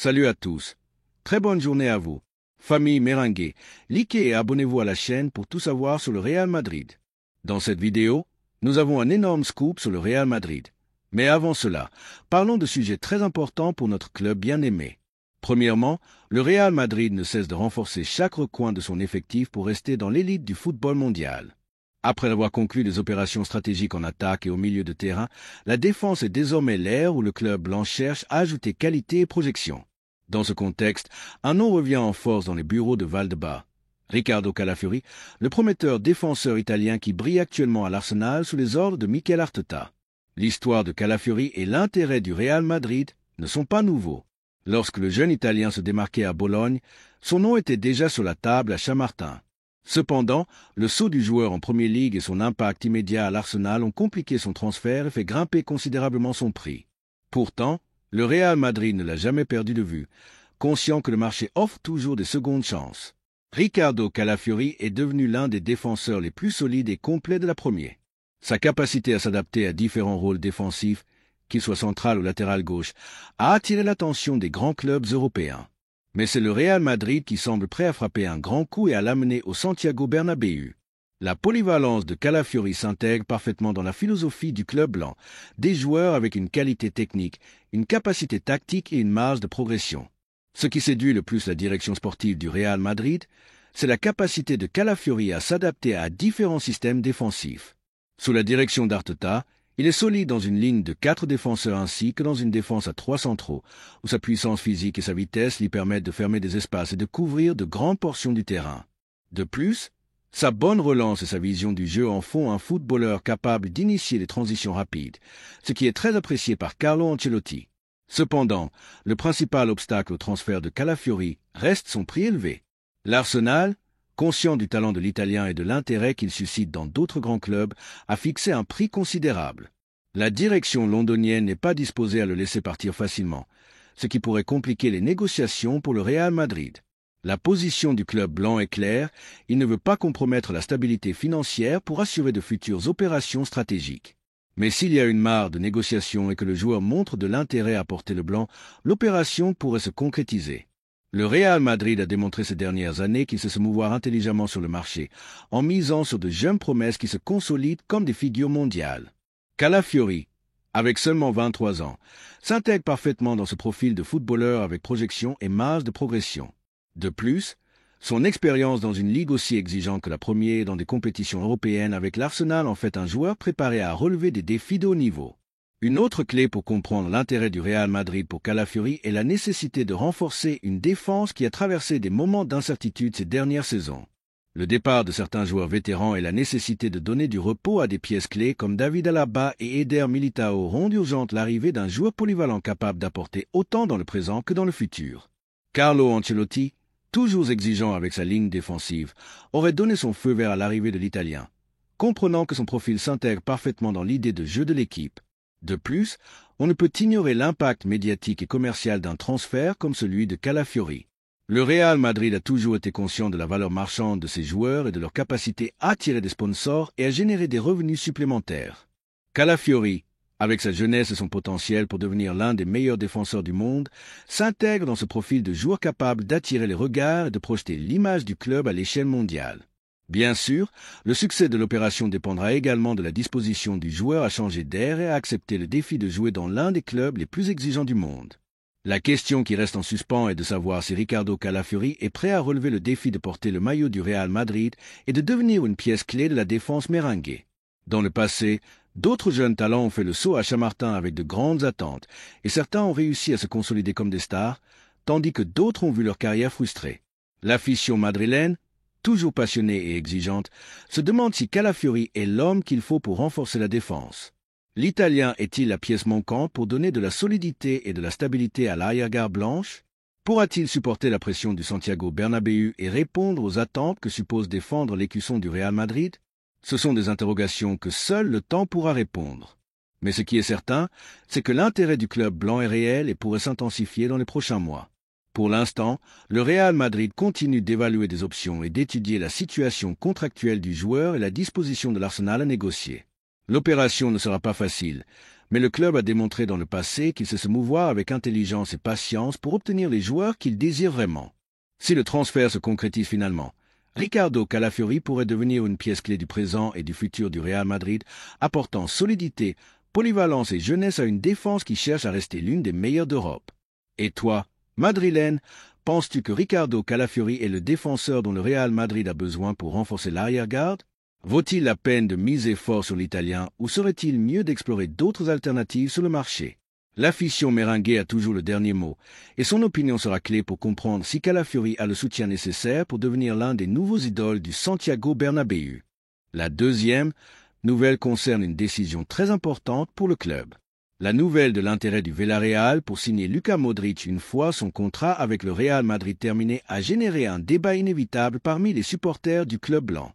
Salut à tous. Très bonne journée à vous. Famille Merengue, likez et abonnez-vous à la chaîne pour tout savoir sur le Real Madrid. Dans cette vidéo, nous avons un énorme scoop sur le Real Madrid. Mais avant cela, parlons de sujets très importants pour notre club bien-aimé. Premièrement, le Real Madrid ne cesse de renforcer chaque recoin de son effectif pour rester dans l'élite du football mondial. Après avoir conclu des opérations stratégiques en attaque et au milieu de terrain, la défense est désormais l'ère où le club blanc cherche à ajouter qualité et projection. Dans ce contexte, un nom revient en force dans les bureaux de Valdebebas. Riccardo Calafiori, le prometteur défenseur italien qui brille actuellement à l'Arsenal sous les ordres de Mikel Arteta. L'histoire de Calafiori et l'intérêt du Real Madrid ne sont pas nouveaux. Lorsque le jeune Italien se démarquait à Bologne, son nom était déjà sur la table à Chamartin. Cependant, le saut du joueur en Premier League et son impact immédiat à l'Arsenal ont compliqué son transfert et fait grimper considérablement son prix. Pourtant, le Real Madrid ne l'a jamais perdu de vue, conscient que le marché offre toujours des secondes chances. Riccardo Calafiori est devenu l'un des défenseurs les plus solides et complets de la Première. Sa capacité à s'adapter à différents rôles défensifs, qu'il soit central ou latéral gauche, a attiré l'attention des grands clubs européens. Mais c'est le Real Madrid qui semble prêt à frapper un grand coup et à l'amener au Santiago Bernabéu. La polyvalence de Calafiori s'intègre parfaitement dans la philosophie du club blanc, des joueurs avec une qualité technique, une capacité tactique et une marge de progression. Ce qui séduit le plus la direction sportive du Real Madrid, c'est la capacité de Calafiori à s'adapter à différents systèmes défensifs. Sous la direction d'Arteta, il est solide dans une ligne de 4 défenseurs ainsi que dans une défense à 3 centraux, où sa puissance physique et sa vitesse lui permettent de fermer des espaces et de couvrir de grandes portions du terrain. De plus, sa bonne relance et sa vision du jeu en font un footballeur capable d'initier les transitions rapides, ce qui est très apprécié par Carlo Ancelotti. Cependant, le principal obstacle au transfert de Calafiori reste son prix élevé. L'Arsenal, conscient du talent de l'Italien et de l'intérêt qu'il suscite dans d'autres grands clubs, a fixé un prix considérable. La direction londonienne n'est pas disposée à le laisser partir facilement, ce qui pourrait compliquer les négociations pour le Real Madrid. La position du club blanc est claire, il ne veut pas compromettre la stabilité financière pour assurer de futures opérations stratégiques. Mais s'il y a une mare de négociation et que le joueur montre de l'intérêt à porter le blanc, l'opération pourrait se concrétiser. Le Real Madrid a démontré ces dernières années qu'il sait se mouvoir intelligemment sur le marché, en misant sur de jeunes promesses qui se consolident comme des figures mondiales. Calafiori, avec seulement 23 ans, s'intègre parfaitement dans ce profil de footballeur avec projection et marge de progression. De plus, son expérience dans une ligue aussi exigeante que la Première et dans des compétitions européennes avec l'Arsenal en fait un joueur préparé à relever des défis de haut niveau. Une autre clé pour comprendre l'intérêt du Real Madrid pour Calafiori est la nécessité de renforcer une défense qui a traversé des moments d'incertitude ces dernières saisons. Le départ de certains joueurs vétérans et la nécessité de donner du repos à des pièces clés comme David Alaba et Eder Militao rendent urgente l'arrivée d'un joueur polyvalent capable d'apporter autant dans le présent que dans le futur. Carlo Ancelotti, toujours exigeant avec sa ligne défensive, aurait donné son feu vert à l'arrivée de l'Italien, comprenant que son profil s'intègre parfaitement dans l'idée de jeu de l'équipe. De plus, on ne peut ignorer l'impact médiatique et commercial d'un transfert comme celui de Calafiori. Le Real Madrid a toujours été conscient de la valeur marchande de ses joueurs et de leur capacité à attirer des sponsors et à générer des revenus supplémentaires. Calafiori, avec sa jeunesse et son potentiel pour devenir l'un des meilleurs défenseurs du monde, s'intègre dans ce profil de joueur capable d'attirer les regards et de projeter l'image du club à l'échelle mondiale. Bien sûr, le succès de l'opération dépendra également de la disposition du joueur à changer d'air et à accepter le défi de jouer dans l'un des clubs les plus exigeants du monde. La question qui reste en suspens est de savoir si Riccardo Calafiori est prêt à relever le défi de porter le maillot du Real Madrid et de devenir une pièce clé de la défense merengue. Dans le passé, d'autres jeunes talents ont fait le saut à Chamartin avec de grandes attentes, et certains ont réussi à se consolider comme des stars, tandis que d'autres ont vu leur carrière frustrée. L'afición madrilène, toujours passionnée et exigeante, se demande si Calafiori est l'homme qu'il faut pour renforcer la défense. L'Italien est-il la pièce manquante pour donner de la solidité et de la stabilité à l'arrière-garde blanche? Pourra-t-il supporter la pression du Santiago Bernabéu et répondre aux attentes que suppose défendre l'écusson du Real Madrid? Ce sont des interrogations que seul le temps pourra répondre. Mais ce qui est certain, c'est que l'intérêt du club blanc est réel et pourrait s'intensifier dans les prochains mois. Pour l'instant, le Real Madrid continue d'évaluer des options et d'étudier la situation contractuelle du joueur et la disposition de l'Arsenal à négocier. L'opération ne sera pas facile, mais le club a démontré dans le passé qu'il sait se mouvoir avec intelligence et patience pour obtenir les joueurs qu'il désire vraiment. Si le transfert se concrétise finalement, Ricardo Calafiori pourrait devenir une pièce clé du présent et du futur du Real Madrid, apportant solidité, polyvalence et jeunesse à une défense qui cherche à rester l'une des meilleures d'Europe. Et toi, madrilène, penses-tu que Ricardo Calafiori est le défenseur dont le Real Madrid a besoin pour renforcer l'arrière-garde? Vaut-il la peine de miser fort sur l'Italien ou serait-il mieux d'explorer d'autres alternatives sur le marché? L'afición merengue a toujours le dernier mot, et son opinion sera clé pour comprendre si Calafiori a le soutien nécessaire pour devenir l'un des nouveaux idoles du Santiago Bernabéu. La deuxième nouvelle concerne une décision très importante pour le club. La nouvelle de l'intérêt du Villarreal pour signer Luka Modric une fois son contrat avec le Real Madrid terminé a généré un débat inévitable parmi les supporters du club blanc.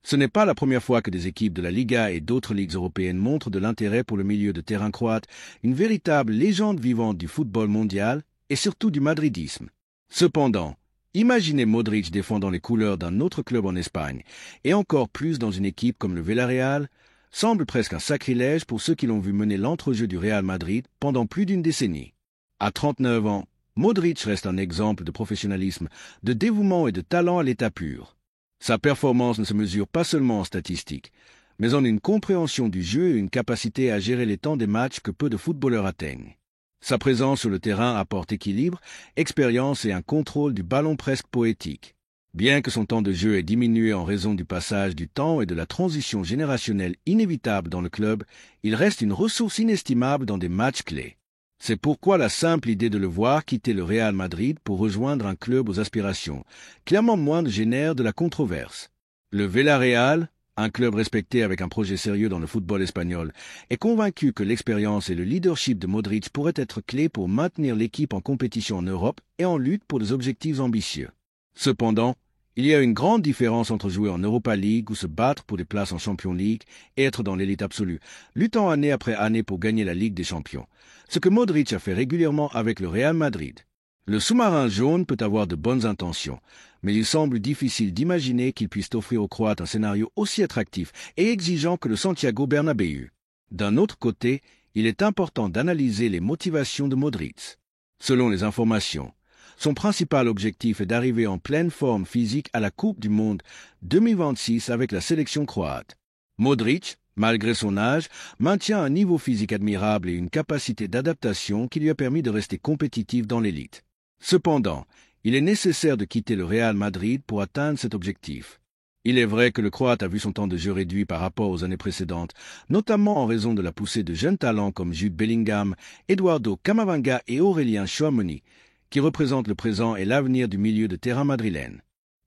Ce n'est pas la première fois que des équipes de la Liga et d'autres ligues européennes montrent de l'intérêt pour le milieu de terrain croate, une véritable légende vivante du football mondial et surtout du madridisme. Cependant, imaginez Modric défendant les couleurs d'un autre club en Espagne, et encore plus dans une équipe comme le Villarreal, semble presque un sacrilège pour ceux qui l'ont vu mener l'entrejeu du Real Madrid pendant plus d'une décennie. À 39 ans, Modric reste un exemple de professionnalisme, de dévouement et de talent à l'état pur. Sa performance ne se mesure pas seulement en statistiques, mais en une compréhension du jeu et une capacité à gérer les temps des matchs que peu de footballeurs atteignent. Sa présence sur le terrain apporte équilibre, expérience et un contrôle du ballon presque poétique. Bien que son temps de jeu ait diminué en raison du passage du temps et de la transition générationnelle inévitable dans le club, il reste une ressource inestimable dans des matchs clés. C'est pourquoi la simple idée de le voir quitter le Real Madrid pour rejoindre un club aux aspirations, clairement moindres, génère de la controverse. Le Villarreal, un club respecté avec un projet sérieux dans le football espagnol, est convaincu que l'expérience et le leadership de Modric pourraient être clés pour maintenir l'équipe en compétition en Europe et en lutte pour des objectifs ambitieux. Cependant, il y a une grande différence entre jouer en Europa League ou se battre pour des places en Champions League et être dans l'élite absolue, luttant année après année pour gagner la Ligue des Champions, ce que Modric a fait régulièrement avec le Real Madrid. Le sous-marin jaune peut avoir de bonnes intentions, mais il semble difficile d'imaginer qu'il puisse offrir aux Croates un scénario aussi attractif et exigeant que le Santiago Bernabéu. D'un autre côté, il est important d'analyser les motivations de Modric. Selon les informations, son principal objectif est d'arriver en pleine forme physique à la Coupe du Monde 2026 avec la sélection croate. Modric, malgré son âge, maintient un niveau physique admirable et une capacité d'adaptation qui lui a permis de rester compétitif dans l'élite. Cependant, il est nécessaire de quitter le Real Madrid pour atteindre cet objectif. Il est vrai que le Croate a vu son temps de jeu réduit par rapport aux années précédentes, notamment en raison de la poussée de jeunes talents comme Jude Bellingham, Eduardo Camavinga et Aurélien Tchouaméni, qui représentent le présent et l'avenir du milieu de terrain madrilène.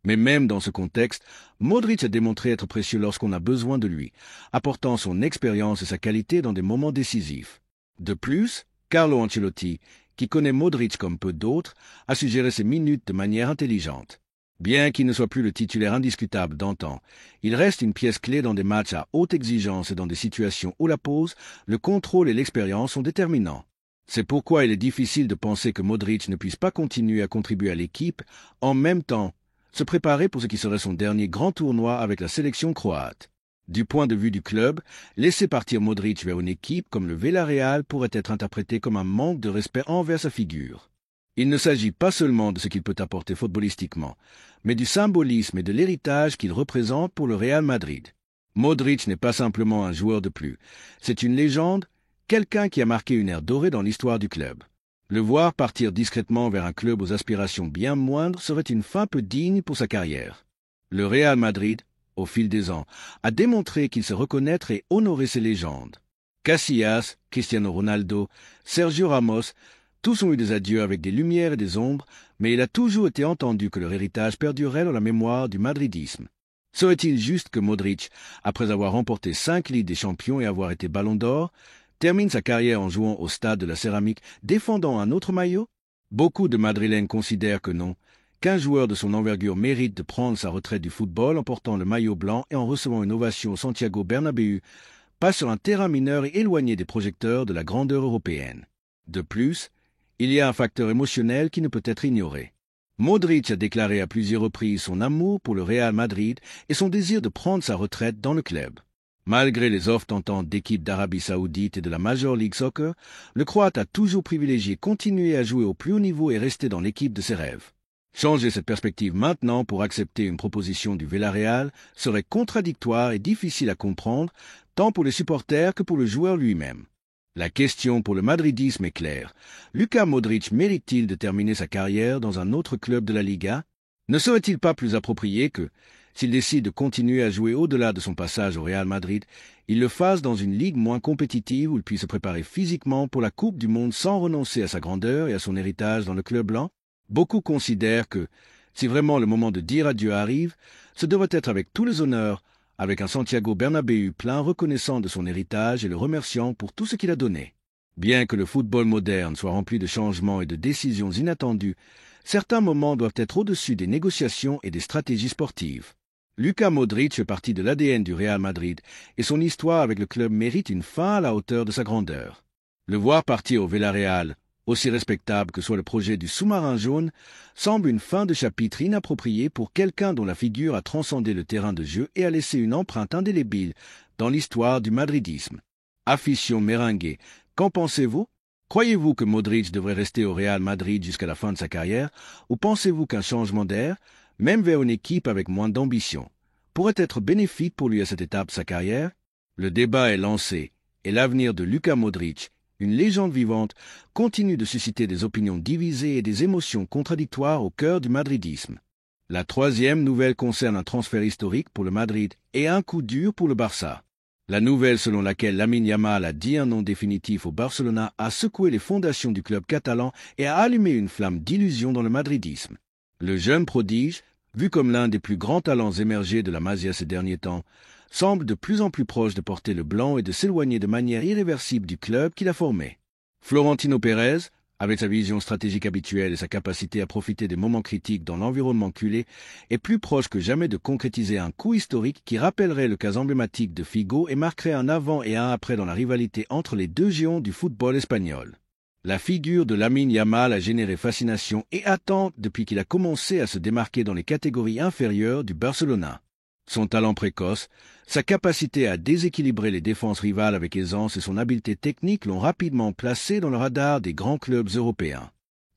Mais même dans ce contexte, Modric a démontré être précieux lorsqu'on a besoin de lui, apportant son expérience et sa qualité dans des moments décisifs. De plus, Carlo Ancelotti, qui connaît Modric comme peu d'autres, a su gérer ses minutes de manière intelligente. Bien qu'il ne soit plus le titulaire indiscutable d'antan, il reste une pièce clé dans des matchs à haute exigence et dans des situations où la pause, le contrôle et l'expérience sont déterminants. C'est pourquoi il est difficile de penser que Modric ne puisse pas continuer à contribuer à l'équipe, en même temps se préparer pour ce qui serait son dernier grand tournoi avec la sélection croate. Du point de vue du club, laisser partir Modric vers une équipe comme le Villarreal pourrait être interprété comme un manque de respect envers sa figure. Il ne s'agit pas seulement de ce qu'il peut apporter footballistiquement, mais du symbolisme et de l'héritage qu'il représente pour le Real Madrid. Modric n'est pas simplement un joueur de plus, c'est une légende, quelqu'un qui a marqué une ère dorée dans l'histoire du club. Le voir partir discrètement vers un club aux aspirations bien moindres serait une fin peu digne pour sa carrière. Le Real Madrid, au fil des ans, a démontré qu'il sait reconnaître et honorer ses légendes. Casillas, Cristiano Ronaldo, Sergio Ramos, tous ont eu des adieux avec des lumières et des ombres, mais il a toujours été entendu que leur héritage perdurerait dans la mémoire du madridisme. Serait-il juste que Modric, après avoir remporté 5 Ligues des Champions et avoir été Ballon d'Or, termine sa carrière en jouant au stade de la Céramique, défendant un autre maillot? Beaucoup de Madrilènes considèrent que non, qu'un joueur de son envergure mérite de prendre sa retraite du football en portant le maillot blanc et en recevant une ovation au Santiago Bernabéu, pas sur un terrain mineur et éloigné des projecteurs de la grandeur européenne. De plus, il y a un facteur émotionnel qui ne peut être ignoré. Modric a déclaré à plusieurs reprises son amour pour le Real Madrid et son désir de prendre sa retraite dans le club. Malgré les offres tentantes d'équipes d'Arabie Saoudite et de la Major League Soccer, le Croate a toujours privilégié continuer à jouer au plus haut niveau et rester dans l'équipe de ses rêves. Changer cette perspective maintenant pour accepter une proposition du Villarreal serait contradictoire et difficile à comprendre, tant pour les supporters que pour le joueur lui-même. La question pour le madridisme est claire. Luka Modric mérite-t-il de terminer sa carrière dans un autre club de la Liga? Ne serait-il pas plus approprié que, s'il décide de continuer à jouer au-delà de son passage au Real Madrid, il le fasse dans une ligue moins compétitive où il puisse se préparer physiquement pour la Coupe du Monde sans renoncer à sa grandeur et à son héritage dans le club blanc? Beaucoup considèrent que, si vraiment le moment de dire adieu arrive, ce devrait être avec tous les honneurs, avec un Santiago Bernabéu plein reconnaissant de son héritage et le remerciant pour tout ce qu'il a donné. Bien que le football moderne soit rempli de changements et de décisions inattendues, certains moments doivent être au-dessus des négociations et des stratégies sportives. Luka Modric fait partie de l'ADN du Real Madrid et son histoire avec le club mérite une fin à la hauteur de sa grandeur. Le voir partir au Villarreal, aussi respectable que soit le projet du sous-marin jaune, semble une fin de chapitre inappropriée pour quelqu'un dont la figure a transcendé le terrain de jeu et a laissé une empreinte indélébile dans l'histoire du madridisme. Afición merengue, qu'en pensez-vous? Croyez-vous que Modric devrait rester au Real Madrid jusqu'à la fin de sa carrière, ou pensez-vous qu'un changement d'air, même vers une équipe avec moins d'ambition, pourrait être bénéfique pour lui à cette étape de sa carrière? Le débat est lancé, et l'avenir de Luka Modric, une légende vivante, continue de susciter des opinions divisées et des émotions contradictoires au cœur du madridisme. La troisième nouvelle concerne un transfert historique pour le Madrid et un coup dur pour le Barça. La nouvelle selon laquelle Lamine Yamal a dit un nom définitif au Barcelona a secoué les fondations du club catalan et a allumé une flamme d'illusion dans le madridisme. Le jeune prodige, vu comme l'un des plus grands talents émergés de la Masia ces derniers temps, semble de plus en plus proche de porter le blanc et de s'éloigner de manière irréversible du club qu'il a formé. Florentino Pérez, avec sa vision stratégique habituelle et sa capacité à profiter des moments critiques dans l'environnement culé, est plus proche que jamais de concrétiser un coup historique qui rappellerait le cas emblématique de Figo et marquerait un avant et un après dans la rivalité entre les deux géants du football espagnol. La figure de Lamine Yamal a généré fascination et attente depuis qu'il a commencé à se démarquer dans les catégories inférieures du Barcelona. Son talent précoce, sa capacité à déséquilibrer les défenses rivales avec aisance et son habileté technique l'ont rapidement placé dans le radar des grands clubs européens.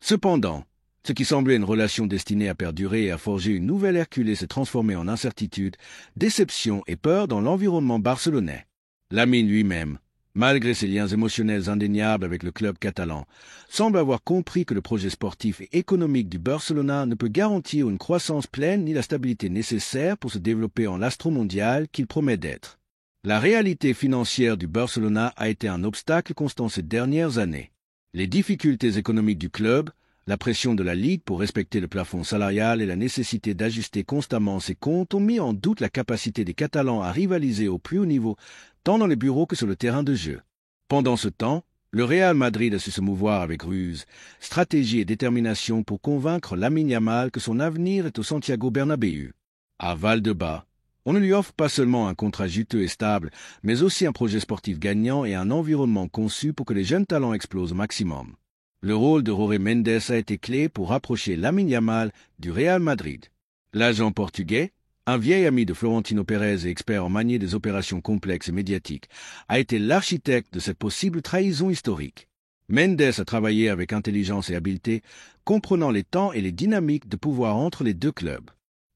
Cependant, ce qui semblait une relation destinée à perdurer et à forger une nouvelle Herculée s'est transformé en incertitude, déception et peur dans l'environnement barcelonais. Lamine lui-même, malgré ses liens émotionnels indéniables avec le club catalan, semble avoir compris que le projet sportif et économique du Barcelona ne peut garantir une croissance pleine ni la stabilité nécessaire pour se développer en l'astro mondial qu'il promet d'être. La réalité financière du Barcelona a été un obstacle constant ces dernières années. Les difficultés économiques du club, la pression de la Ligue pour respecter le plafond salarial et la nécessité d'ajuster constamment ses comptes ont mis en doute la capacité des Catalans à rivaliser au plus haut niveau, tant dans les bureaux que sur le terrain de jeu. Pendant ce temps, le Real Madrid a su se mouvoir avec ruse, stratégie et détermination pour convaincre Lamine Yamal que son avenir est au Santiago Bernabéu. À Valdebebas, on ne lui offre pas seulement un contrat juteux et stable, mais aussi un projet sportif gagnant et un environnement conçu pour que les jeunes talents explosent au maximum. Le rôle de Jorge Mendes a été clé pour rapprocher Lamine Yamal du Real Madrid. L'agent portugais, un vieil ami de Florentino Pérez et expert en manier des opérations complexes et médiatiques, a été l'architecte de cette possible trahison historique. Mendes a travaillé avec intelligence et habileté, comprenant les temps et les dynamiques de pouvoir entre les deux clubs.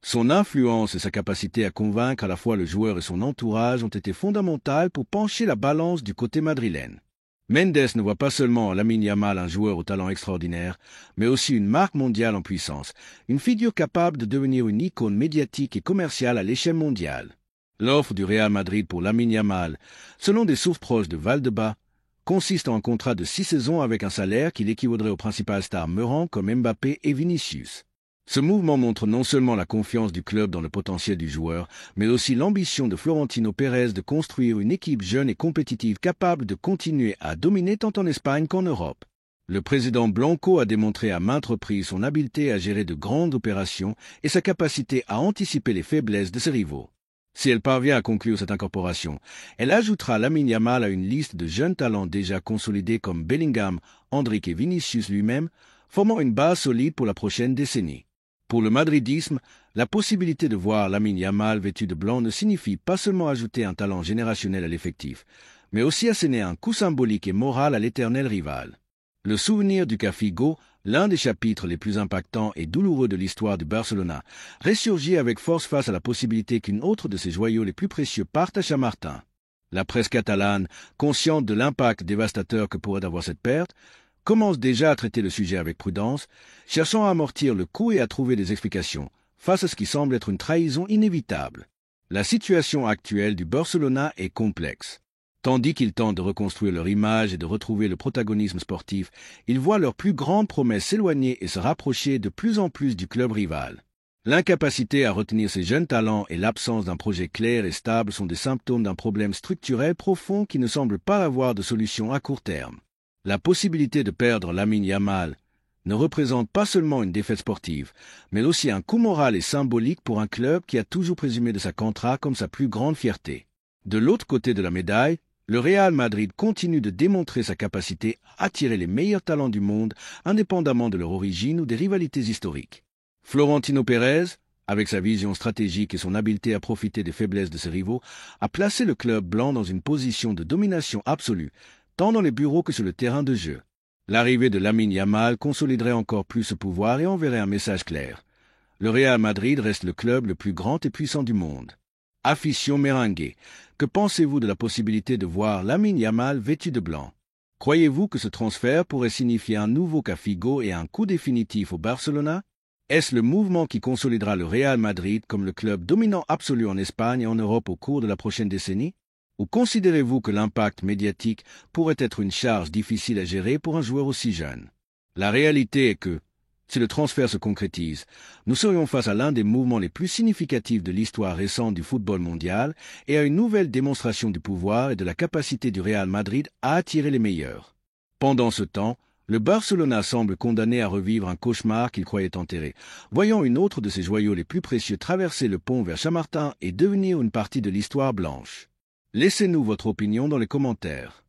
Son influence et sa capacité à convaincre à la fois le joueur et son entourage ont été fondamentales pour pencher la balance du côté madrilène. Mendes ne voit pas seulement en Lamine Yamal un joueur au talent extraordinaire, mais aussi une marque mondiale en puissance, une figure capable de devenir une icône médiatique et commerciale à l'échelle mondiale. L'offre du Real Madrid pour Lamine Yamal, selon des sources proches de Valdebebas, consiste en un contrat de 6 saisons avec un salaire qui l'équivaudrait aux principales stars meurants comme Mbappé et Vinicius. Ce mouvement montre non seulement la confiance du club dans le potentiel du joueur, mais aussi l'ambition de Florentino Pérez de construire une équipe jeune et compétitive capable de continuer à dominer tant en Espagne qu'en Europe. Le président Blanco a démontré à maintes reprises son habileté à gérer de grandes opérations et sa capacité à anticiper les faiblesses de ses rivaux. Si elle parvient à conclure cette incorporation, elle ajoutera Lamine Yamal à une liste de jeunes talents déjà consolidés comme Bellingham, Endrick et Vinicius lui-même, formant une base solide pour la prochaine décennie. Pour le madridisme, La possibilité de voir Lamine Yamal vêtu de blanc ne signifie pas seulement ajouter un talent générationnel à l'effectif, mais aussi asséner un coup symbolique et moral à l'éternel rival. Le souvenir du cas Figo, l'un des chapitres les plus impactants et douloureux de l'histoire du Barcelona, ressurgit avec force face à la possibilité qu'une autre de ses joyaux les plus précieux parte à Chamartin. La presse catalane, consciente de l'impact dévastateur que pourrait avoir cette perte, commence déjà à traiter le sujet avec prudence, cherchant à amortir le coup et à trouver des explications face à ce qui semble être une trahison inévitable. La situation actuelle du Barcelona est complexe. Tandis qu'ils tentent de reconstruire leur image et de retrouver le protagonisme sportif, ils voient leurs plus grandes promesses s'éloigner et se rapprocher de plus en plus du club rival. L'incapacité à retenir ces jeunes talents et l'absence d'un projet clair et stable sont des symptômes d'un problème structurel profond qui ne semble pas avoir de solution à court terme. La possibilité de perdre Lamine Yamal ne représente pas seulement une défaite sportive, mais aussi un coup moral et symbolique pour un club qui a toujours présumé de sa contrat comme sa plus grande fierté. De l'autre côté de la médaille, le Real Madrid continue de démontrer sa capacité à attirer les meilleurs talents du monde, indépendamment de leur origine ou des rivalités historiques. Florentino Pérez, avec sa vision stratégique et son habileté à profiter des faiblesses de ses rivaux, a placé le club blanc dans une position de domination absolue, tant dans les bureaux que sur le terrain de jeu. L'arrivée de Lamine Yamal consoliderait encore plus ce pouvoir et enverrait un message clair. Le Real Madrid reste le club le plus grand et puissant du monde. Afición merengue, que pensez-vous de la possibilité de voir Lamine Yamal vêtu de blanc? Croyez-vous que ce transfert pourrait signifier un nouveau cas Figo et un coup définitif au Barcelona? Est-ce le mouvement qui consolidera le Real Madrid comme le club dominant absolu en Espagne et en Europe au cours de la prochaine décennie? Ou considérez-vous que l'impact médiatique pourrait être une charge difficile à gérer pour un joueur aussi jeune? La réalité est que, si le transfert se concrétise, nous serions face à l'un des mouvements les plus significatifs de l'histoire récente du football mondial et à une nouvelle démonstration du pouvoir et de la capacité du Real Madrid à attirer les meilleurs. Pendant ce temps, le Barcelona semble condamné à revivre un cauchemar qu'il croyait enterré, voyant une autre de ses joyaux les plus précieux traverser le pont vers Chamartin et devenir une partie de l'histoire blanche. Laissez-nous votre opinion dans les commentaires.